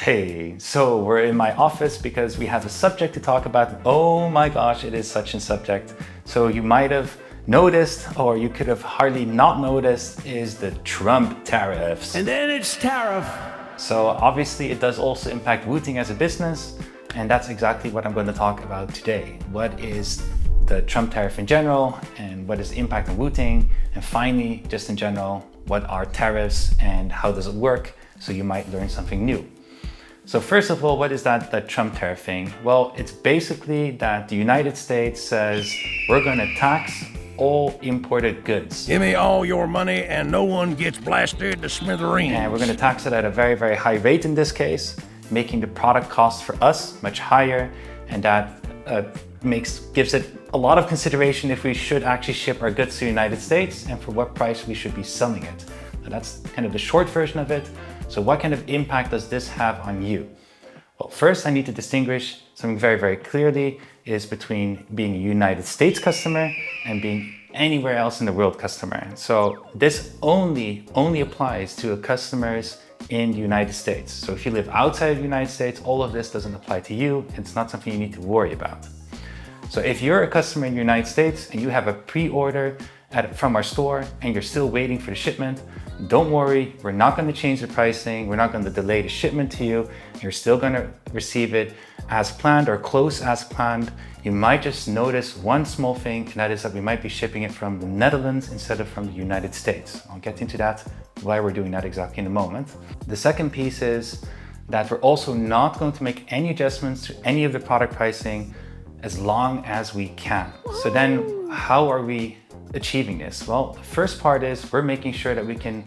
Hey, so we're in my office because we have a subject to talk about. Oh my gosh, it is such a subject. So you might have noticed, or you could have hardly not noticed, is the Trump tariffs. And then it's tariff. So obviously it does also impact Wooting as a business, and that's exactly what I'm going to talk about today. What is the Trump tariff in general, and what is the impact on Wooting? And finally, just in general, what are tariffs and how does it work? So you might learn something new. So first of all, what is that Trump tariff thing? Well, it's basically that the United States says we're going to tax all imported goods. Give me all your money and no one gets blasted to smithereens. And we're going to tax it at a very, very high rate in this case, making the product cost for us much higher. And that gives it a lot of consideration if we should actually ship our goods to the United States and for what price we should be selling it. Now that's kind of the short version of it. So what kind of impact does this have on you? Well, first I need to distinguish something very, very clearly is between being a United States customer and being anywhere else in the world customer. So this only applies to customers in the United States. So if you live outside of the United States, all of this doesn't apply to you. It's not something you need to worry about. So if you're a customer in the United States and you have a pre-order from our store and you're still waiting for the shipment, don't worry, we're not going to change the pricing, we're not going to delay the shipment to you, you're still going to receive it as planned or close as planned. You might just notice one small thing, and that is that we might be shipping it from the Netherlands instead of from the United States. I'll get into that, why we're doing that exactly in a moment. The second piece is that we're also not going to make any adjustments to any of the product pricing as long as we can. So then how are we achieving this? Well, the first part is we're making sure that we can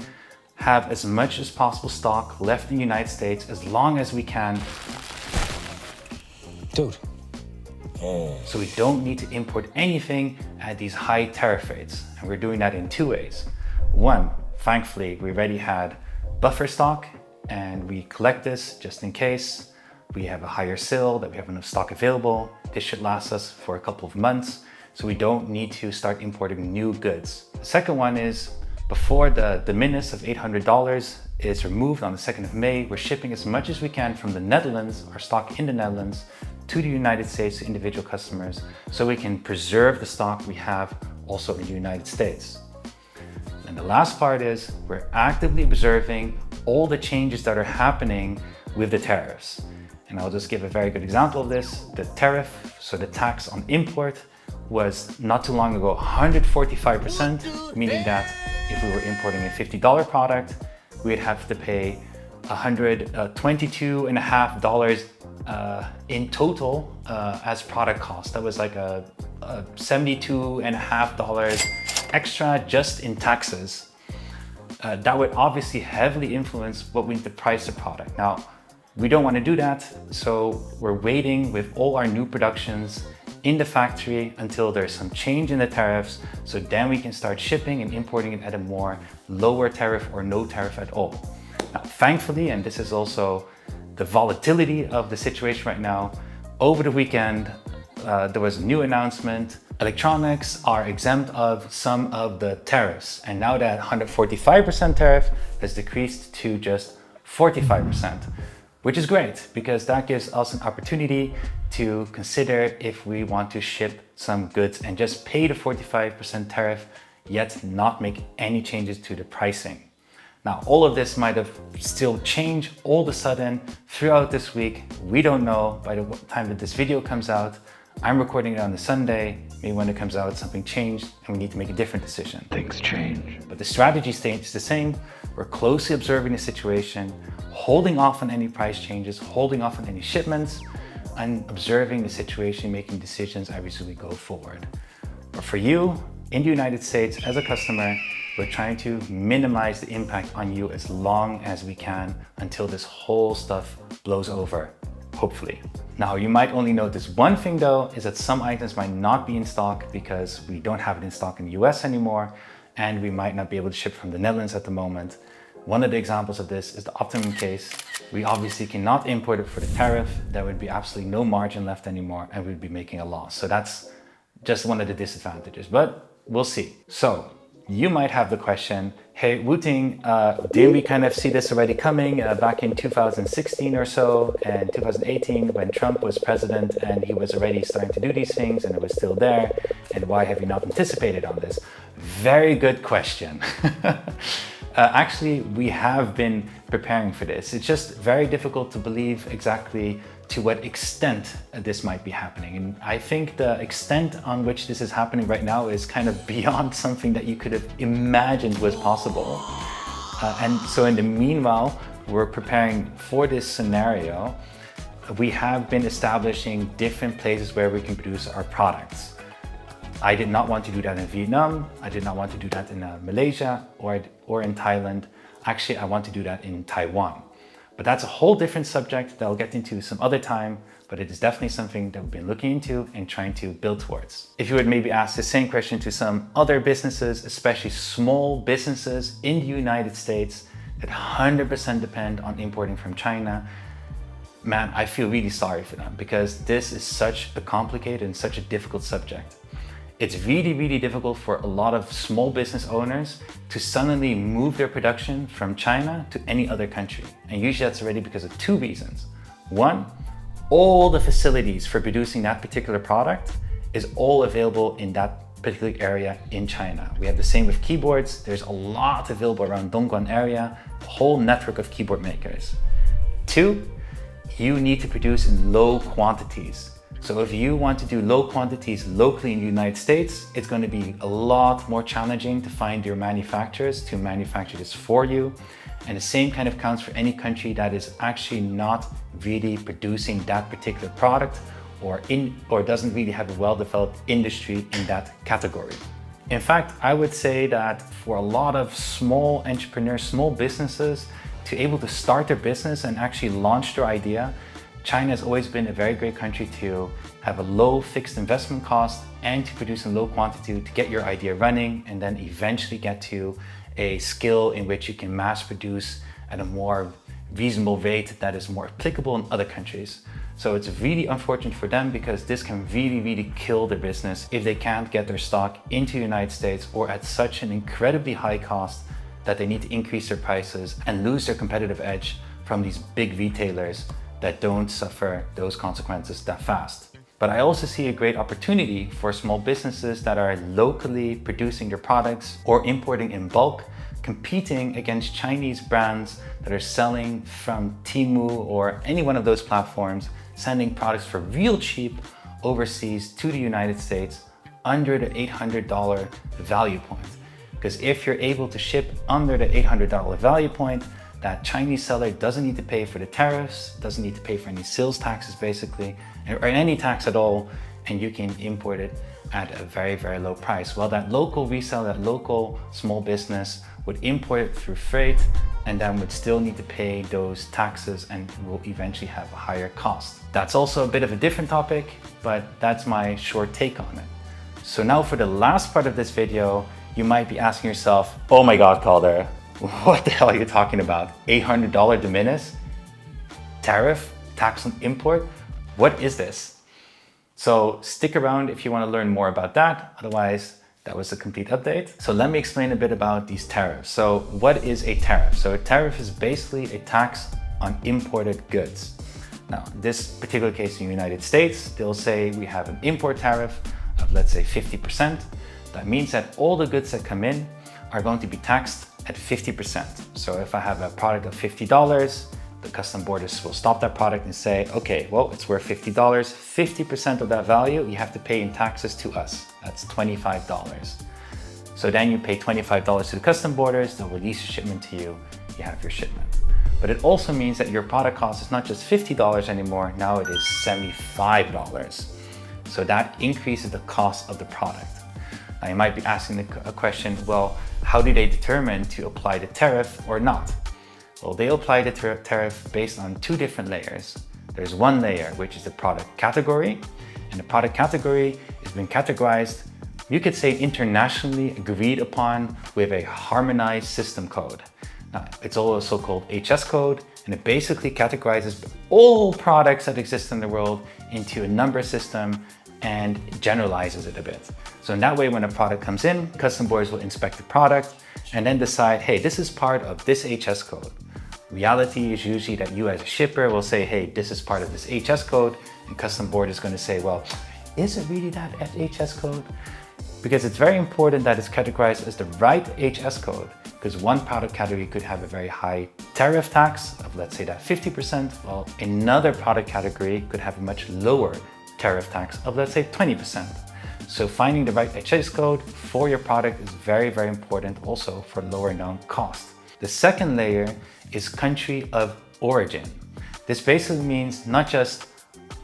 have as much as possible stock left in the United States as long as we can. Dude. So we don't need to import anything at these high tariff rates. And we're doing that in two ways. One, thankfully, we already had buffer stock and we collect this just in case we have a higher sale, that we have enough stock available. This should last us for a couple of months. So we don't need to start importing new goods. The second one is before the minimis of $800 is removed on the 2nd of May, we're shipping as much as we can from the Netherlands, our stock in the Netherlands, to the United States to individual customers so we can preserve the stock we have also in the United States. And the last part is we're actively observing all the changes that are happening with the tariffs. And I'll just give a very good example of this. The tariff, so the tax on import, was not too long ago 145%, meaning that if we were importing a $50 product, we'd have to pay $122.50 in total as product cost. That was like a $72.50 extra just in taxes. That would obviously heavily influence what we need to price the product. Now, we don't want to do that, so we're waiting with all our new productions in the factory until there's some change in the tariffs, so then we can start shipping and importing it at a more lower tariff or no tariff at all. Now, thankfully, and this is also the volatility of the situation right now, over the weekend, there was a new announcement. Electronics are exempt of some of the tariffs, and now that 145% tariff has decreased to just 45%. Which is great because that gives us an opportunity to consider if we want to ship some goods and just pay the 45% tariff, yet not make any changes to the pricing. Now, all of this might have still changed all of a sudden throughout this week. We don't know by the time that this video comes out. I'm recording it on the Sunday. Maybe when it comes out, something changed and we need to make a different decision. Things change. But the strategy stays the same. We're closely observing the situation, holding off on any price changes, holding off on any shipments, and observing the situation, making decisions as we go forward. But for you, in the United States, as a customer, we're trying to minimize the impact on you as long as we can until this whole stuff blows over, hopefully. Now, you might only notice one thing though, is that some items might not be in stock because we don't have it in stock in the US anymore, and we might not be able to ship from the Netherlands at the moment. One of the examples of this is the Optimum case. We obviously cannot import it for the tariff. There would be absolutely no margin left anymore and we'd be making a loss. So that's just one of the disadvantages, but we'll see. So You might have the question, hey, Wooting, didn't we kind of see this already coming back in 2016 or so and 2018 when Trump was president and he was already starting to do these things and it was still there, and why have you not anticipated on this? Very good question. Actually, we have been preparing for this. It's just very difficult to believe exactly to what extent this might be happening. And I think the extent on which this is happening right now is kind of beyond something that you could have imagined was possible. And so in the meanwhile, we're preparing for this scenario. We have been establishing different places where we can produce our products. I did not want to do that in Vietnam. I did not want to do that in Malaysia or in Thailand. Actually, I want to do that in Taiwan. But that's a whole different subject that I'll get into some other time, but it is definitely something that we've been looking into and trying to build towards. If you would maybe ask the same question to some other businesses, especially small businesses in the United States that 100% depend on importing from China, man, I feel really sorry for them because this is such a complicated and such a difficult subject. It's really, really difficult for a lot of small business owners to suddenly move their production from China to any other country. And usually that's already because of two reasons. One, all the facilities for producing that particular product is all available in that particular area in China. We have the same with keyboards. There's a lot available around Dongguan area, a whole network of keyboard makers. Two, you need to produce in low quantities. So if you want to do low quantities locally in the United States, it's going to be a lot more challenging to find your manufacturers to manufacture this for you. And the same kind of counts for any country that is actually not really producing that particular product or doesn't really have a well-developed industry in that category. In fact, I would say that for a lot of small entrepreneurs, small businesses, to able to start their business and actually launch their idea, China has always been a very great country to have a low fixed investment cost and to produce in low quantity to get your idea running and then eventually get to a skill in which you can mass produce at a more reasonable rate that is more applicable in other countries. So it's really unfortunate for them because this can really, really kill their business if they can't get their stock into the United States or at such an incredibly high cost that they need to increase their prices and lose their competitive edge from these big retailers that don't suffer those consequences that fast. But I also see a great opportunity for small businesses that are locally producing their products or importing in bulk, competing against Chinese brands that are selling from Temu or any one of those platforms, sending products for real cheap overseas to the United States under the $800 value point. Because if you're able to ship under the $800 value point, that Chinese seller doesn't need to pay for the tariffs, doesn't need to pay for any sales taxes basically, or any tax at all, and you can import it at a very, very low price. Well, that local reseller, that local small business would import it through freight and then would still need to pay those taxes and will eventually have a higher cost. That's also a bit of a different topic, but that's my short take on it. So now for the last part of this video, you might be asking yourself, oh my God, Calder, what the hell are you talking about? $800 de minimis? Tariff? Tax on import? What is this? So stick around if you want to learn more about that. Otherwise, that was a complete update. So let me explain a bit about these tariffs. So what is a tariff? So a tariff is basically a tax on imported goods. Now, this particular case in the United States, they'll say we have an import tariff of, let's say, 50%. That means that all the goods that come in are going to be taxed at 50%. So if I have a product of $50, the custom borders will stop that product and say, okay, well, it's worth $50. 50% of that value you have to pay in taxes to us. That's $25. So then you pay $25 to the custom borders, they'll release a shipment to you, you have your shipment. But it also means that your product cost is not just $50 anymore, now it is $75. So that increases the cost of the product. Now you might be asking a question, well, how do they determine to apply the tariff or not? Well, they apply the tariff based on two different layers. There's one layer, which is the product category, and the product category has been categorized, you could say internationally agreed upon with a harmonized system code. Now, it's also called HS code, and it basically categorizes all products that exist in the world into a number system and generalizes it a bit. So in that way, when a product comes in, custom borders will inspect the product and then decide, hey, this is part of this HS code. Reality is usually that you as a shipper will say, hey, this is part of this HS code, and custom board is going to say, well, is it really that HS code? Because it's very important that it's categorized as the right HS code, because one product category could have a very high tariff tax of, let's say, that 50%, while another product category could have a much lower tariff tax of, let's say, 20%. So finding the right HS code for your product is very, very important also for lowering down cost. The second layer is country of origin. This basically means not just,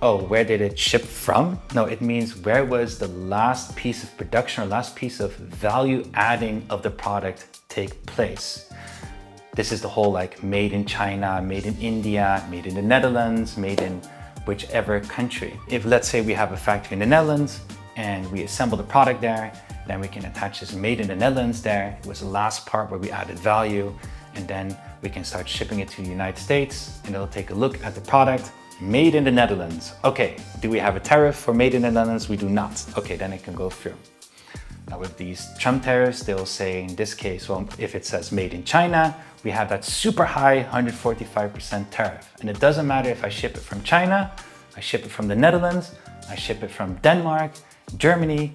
oh, where did it ship from? No, it means where was the last piece of production or last piece of value adding of the product take place. This is the whole like made in China, made in India, made in the Netherlands, made in whichever country. If let's say we have a factory in the Netherlands and we assemble the product there, then we can attach this made in the Netherlands there. It was the last part where we added value, and then we can start shipping it to the United States and it'll take a look at the product. Made in the Netherlands. Okay, do we have a tariff for made in the Netherlands? We do not. Okay, then it can go through. Now with these Trump tariffs, they'll say in this case, well, if it says made in China, we have that super high 145% tariff. And it doesn't matter if I ship it from China, I ship it from the Netherlands, I ship it from Denmark, Germany,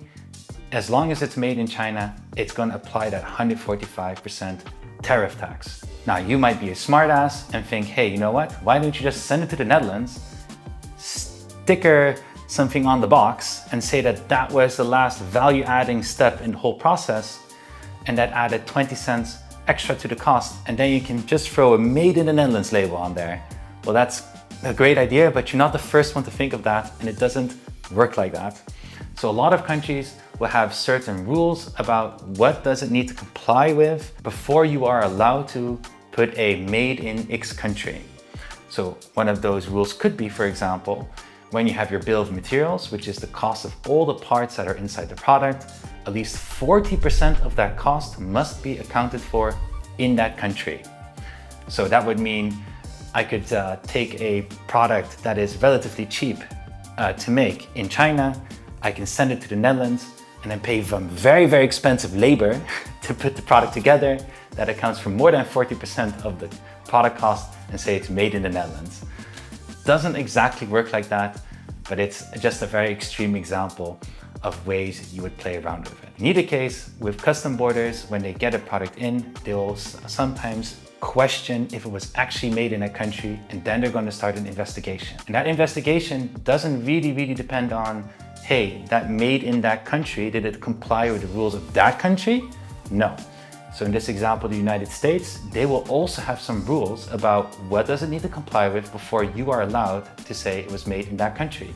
as long as it's made in China, it's going to apply that 145% tariff tax. Now you might be a smartass and think, hey, you know what? Why don't you just send it to the Netherlands, sticker something on the box and say that that was the last value adding step in the whole process and that added 20 cents extra to the cost, and then you can just throw a made in the Netherlands label on there. Well, that's a great idea, but you're not the first one to think of that, and it doesn't work like that. So a lot of countries will have certain rules about what does it need to comply with before you are allowed to put a made in X country. So one of those rules could be, for example, when you have your bill of materials, which is the cost of all the parts that are inside the product, at least 40% of that cost must be accounted for in that country. So that would mean I could take a product that is relatively cheap to make in China, I can send it to the Netherlands and then pay them very, very expensive labor to put the product together that accounts for more than 40% of the product cost and say it's made in the Netherlands. Doesn't exactly work like that, but it's just a very extreme example of ways you would play around with it. In either case, with custom borders, when they get a product in, they'll sometimes question if it was actually made in a country, and then they're going to start an investigation. And that investigation doesn't really depend on, hey, that made in that country, did it comply with the rules of that country? No. So in this example, the United States, they will also have some rules about what does it need to comply with before you are allowed to say it was made in that country.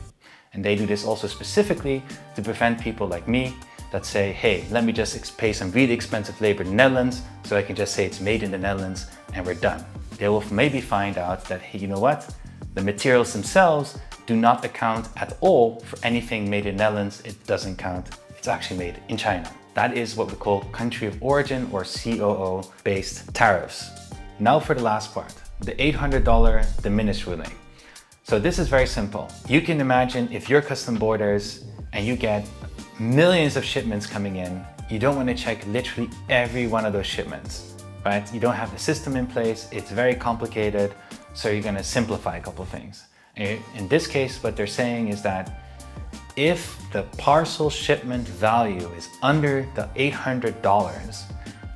And they do this also specifically to prevent people like me that say, hey, let me just pay some really expensive labor in the Netherlands so I can just say it's made in the Netherlands and we're done. They will maybe find out that, hey, you know what? The materials themselves do not account at all for anything made in the Netherlands. It doesn't count. It's actually made in China. That is what we call country of origin or COO based tariffs. Now for the last part, the $800 minimis ruling. So this is very simple. You can imagine if you're custom borders and you get millions of shipments coming in, you don't want to check literally every one of those shipments, right? You don't have the system in place. It's very complicated. So you're going to simplify a couple of things. In this case, what they're saying is that if the parcel shipment value is under the $800,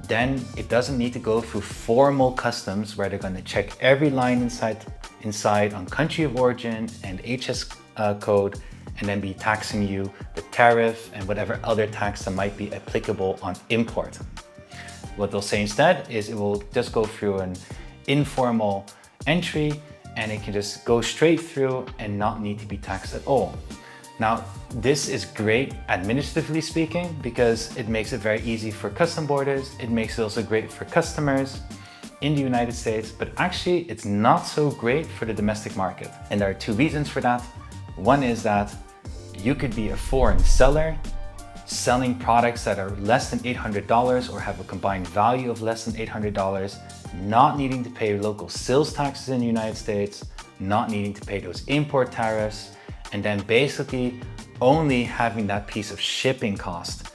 then it doesn't need to go through formal customs where they're going to check every line inside on country of origin and HS code, and then be taxing you the tariff and whatever other tax that might be applicable on import. What they'll say instead is it will just go through an informal entry and it can just go straight through and not need to be taxed at all. Now, this is great administratively speaking because it makes it very easy for custom borders. It makes it also great for customers in the United States, but actually it's not so great for the domestic market. And there are two reasons for that. One is that you could be a foreign seller selling products that are less than $800 or have a combined value of less than $800, not needing to pay local sales taxes in the United States, not needing to pay those import tariffs, and then basically only having that piece of shipping cost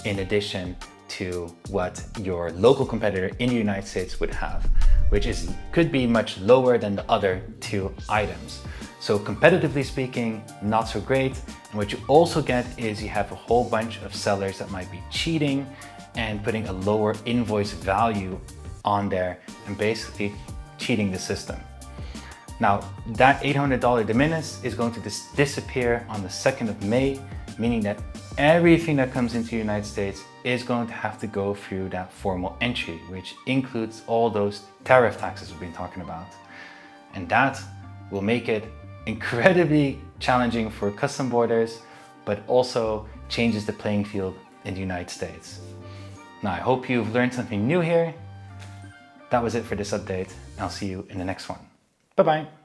in addition to what your local competitor in the United States would have, which could be much lower than the other two items. So competitively speaking, not so great. And what you also get is you have a whole bunch of sellers that might be cheating and putting a lower invoice value on there and basically cheating the system. Now, that $800 de minimis is going to disappear on the 2nd of May, meaning that everything that comes into the United States is going to have to go through that formal entry, which includes all those tariff taxes we've been talking about. And that will make it incredibly challenging for custom borders, but also changes the playing field in the United States. Now, I hope you've learned something new here. That was it for this update. I'll see you in the next one. Bye-bye.